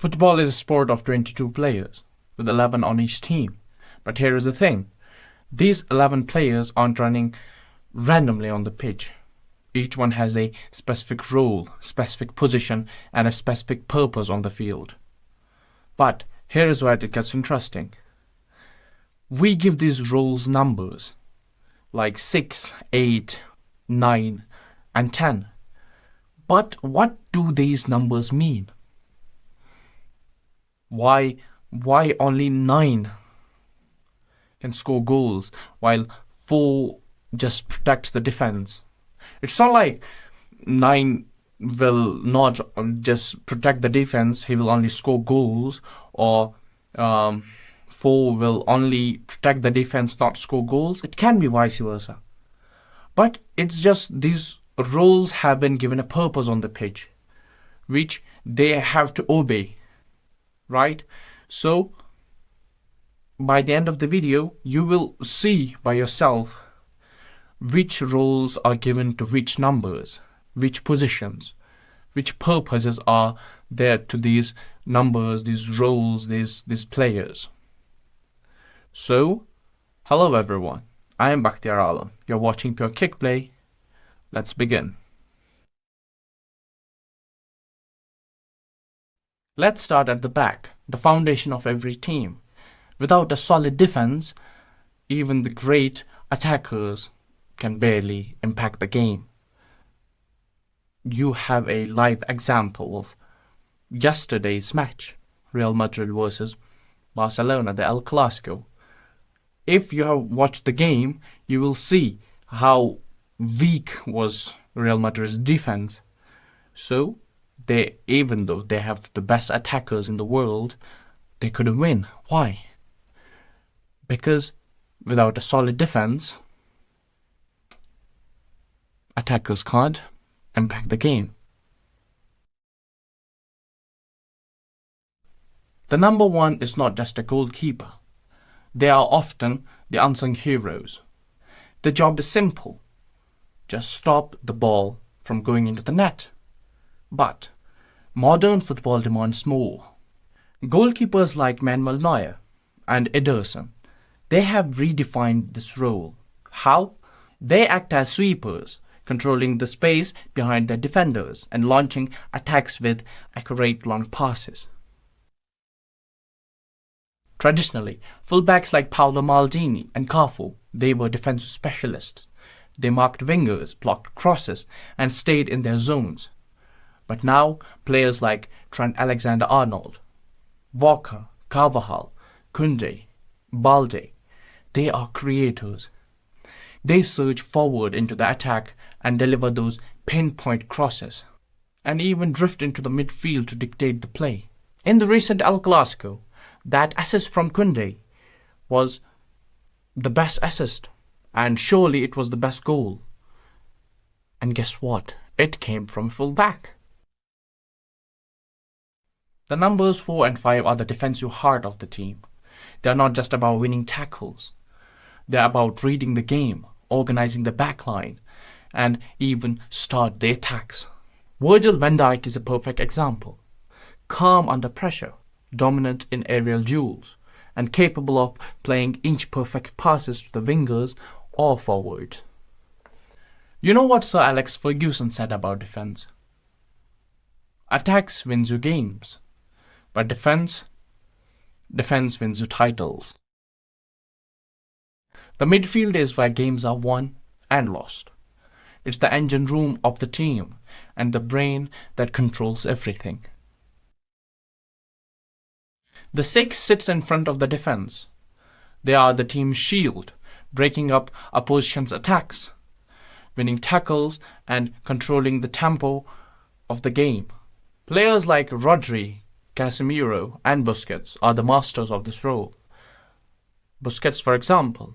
Football is a sport of 22 players, with 11 on each team. But here is the thing, these 11 players aren't running randomly on the pitch. Each one has a specific role, specific position, and a specific purpose on the field. But here is where it gets interesting. We give these roles numbers, like 6, 8, 9, and 10. But what do these numbers mean? Why only 9 can score goals while 4 just protects the defense? It's not like 9 will not just protect the defense, he will only score goals, or 4 will only protect the defense, not score goals. It can be vice versa. But it's just these roles have been given a purpose on the pitch, which they have to obey, right? So, by the end of the video, you will see by yourself which roles are given to which numbers, which positions, which purposes are there to these numbers, these roles, these players. So, hello everyone, I am Bakhtiar Alam. You're watching Pure Kick Play. Let's begin. Let's start at the back, the foundation of every team. Without a solid defense, even the great attackers can barely impact the game. You have a live example of yesterday's match, Real Madrid versus Barcelona, the El Clasico. If you have watched the game, you will see how weak was Real Madrid's defense. So, even though they have the best attackers in the world, they couldn't win. Why? Because without a solid defense, attackers can't impact the game. The number 1 is not just a goalkeeper. They are often the unsung heroes. The job is simple. Just stop the ball from going into the net. But modern football demands more. Goalkeepers like Manuel Neuer and Ederson, they have redefined this role. How? They act as sweepers, controlling the space behind their defenders and launching attacks with accurate long passes. Traditionally, fullbacks like Paolo Maldini and Cafu, they were defensive specialists. They marked wingers, blocked crosses, and stayed in their zones. But now, players like Trent Alexander-Arnold, Walker, Carvajal, Koundé, Balde, they are creators. They surge forward into the attack and deliver those pinpoint crosses, and even drift into the midfield to dictate the play. In the recent El Clasico, that assist from Koundé was the best assist, and surely it was the best goal. And guess what? It came from full-back. The numbers 4 and 5 are the defensive heart of the team. They are not just about winning tackles. They are about reading the game, organizing the backline, and even start the attacks. Virgil van Dijk is a perfect example. Calm under pressure, dominant in aerial duels, and capable of playing inch-perfect passes to the wingers or forwards. You know what Sir Alex Ferguson said about defense? Attacks wins you games, but defense wins you titles. The midfield is where games are won and lost. It's the engine room of the team and the brain that controls everything. The 6 sits in front of the defense. They are the team's shield, breaking up opposition's attacks, winning tackles, and controlling the tempo of the game. Players like Rodri, Casemiro, and Busquets are the masters of this role. Busquets, for example,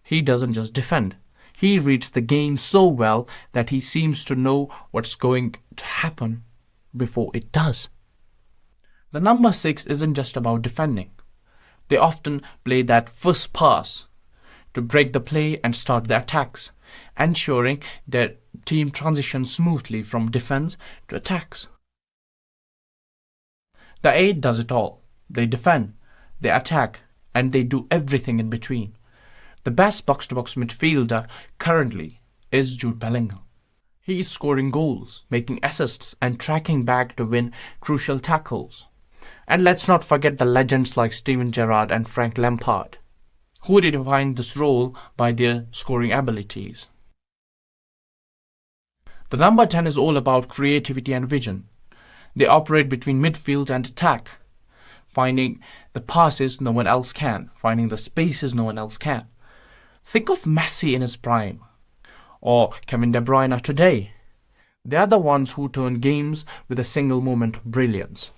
he doesn't just defend. He reads the game so well that he seems to know what's going to happen before it does. The number 6 isn't just about defending. They often play that first pass to break the play and start the attacks, ensuring their team transitions smoothly from defense to attacks. The 8 does it all. They defend, they attack, and they do everything in between. The best box-to-box midfielder currently is Jude Bellingham. He is scoring goals, making assists, and tracking back to win crucial tackles. And let's not forget the legends like Steven Gerrard and Frank Lampard, who redefined this role by their scoring abilities. The number 10 is all about creativity and vision. They operate between midfield and attack, finding the passes no one else can, finding the spaces no one else can. Think of Messi in his prime, or Kevin De Bruyne today. They are the ones who turn games with a single moment of brilliance.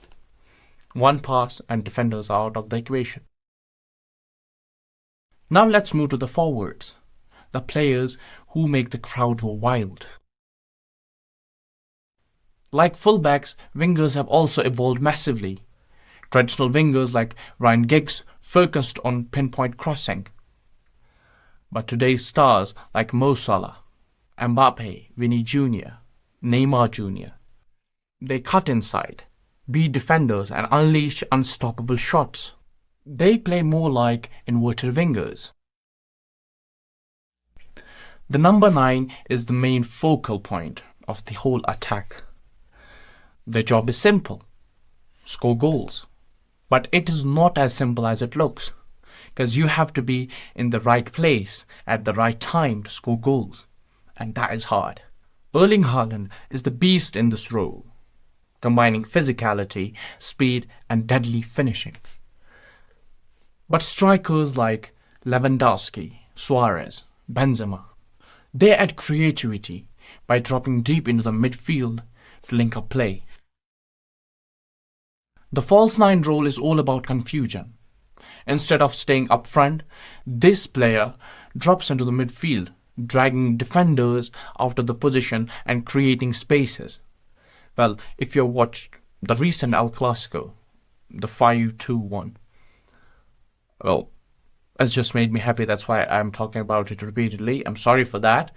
One pass and defenders are out of the equation. Now let's move to the forwards, the players who make the crowd go wild. Like fullbacks, wingers have also evolved massively. Traditional wingers like Ryan Giggs focused on pinpoint crossing. But today's stars like Mo Salah, Mbappe, Vinny Jr., Neymar Jr., they cut inside, beat defenders and unleash unstoppable shots. They play more like inverted wingers. The number 9 is the main focal point of the whole attack. Their job is simple: score goals. But it is not as simple as it looks, because you have to be in the right place at the right time to score goals, and that is hard. Erling Haaland is the beast in this role, combining physicality, speed, and deadly finishing. But strikers like Lewandowski, Suarez, Benzema, they add creativity by dropping deep into the midfield to link up play. The false 9 role is all about confusion. Instead of staying up front, this player drops into the midfield, dragging defenders out of the position and creating spaces. Well, if you watched the recent El Clasico, the 5-2-1, well, it's just made me happy. That's why I'm talking about it repeatedly. I'm sorry for that.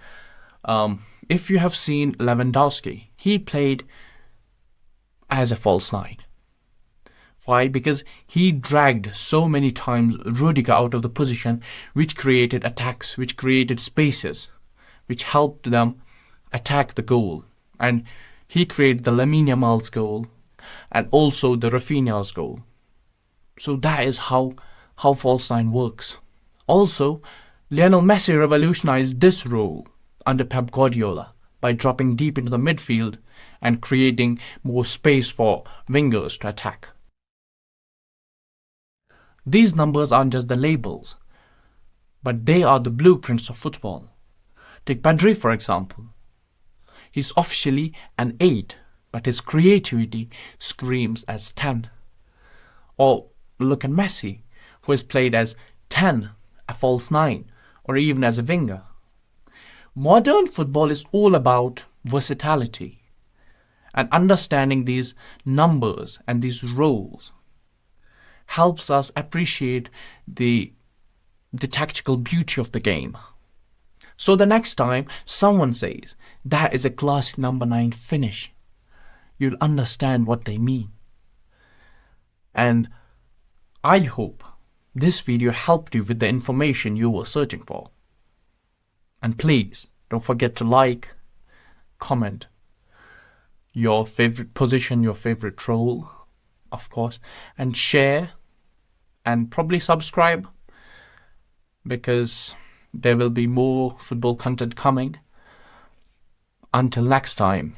If you have seen Lewandowski, he played as a false 9. Why? Because he dragged so many times Rudiger out of the position, which created attacks, which created spaces, which helped them attack the goal. And he created the Lamine Yamal's goal and also the Rafinha's goal. So that is how false 9 works. Also, Lionel Messi revolutionized this role under Pep Guardiola by dropping deep into the midfield and creating more space for wingers to attack. These numbers aren't just the labels, but they are the blueprints of football. Take Pedri, for example. He's officially an 8, but his creativity screams as 10. Or look at Messi, who has played as 10, a false 9, or even as a winger. Modern football is all about versatility, and understanding these numbers and these roles helps us appreciate the tactical beauty of the game. So the next time someone says that is a classic number 9 finish, you'll understand what they mean. And I hope this video helped you with the information you were searching for. And please don't forget to like, comment your favorite position, your favorite role, of course, and share and probably subscribe, because there will be more football content coming. Until next time,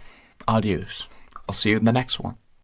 adios. I'll see you in the next one.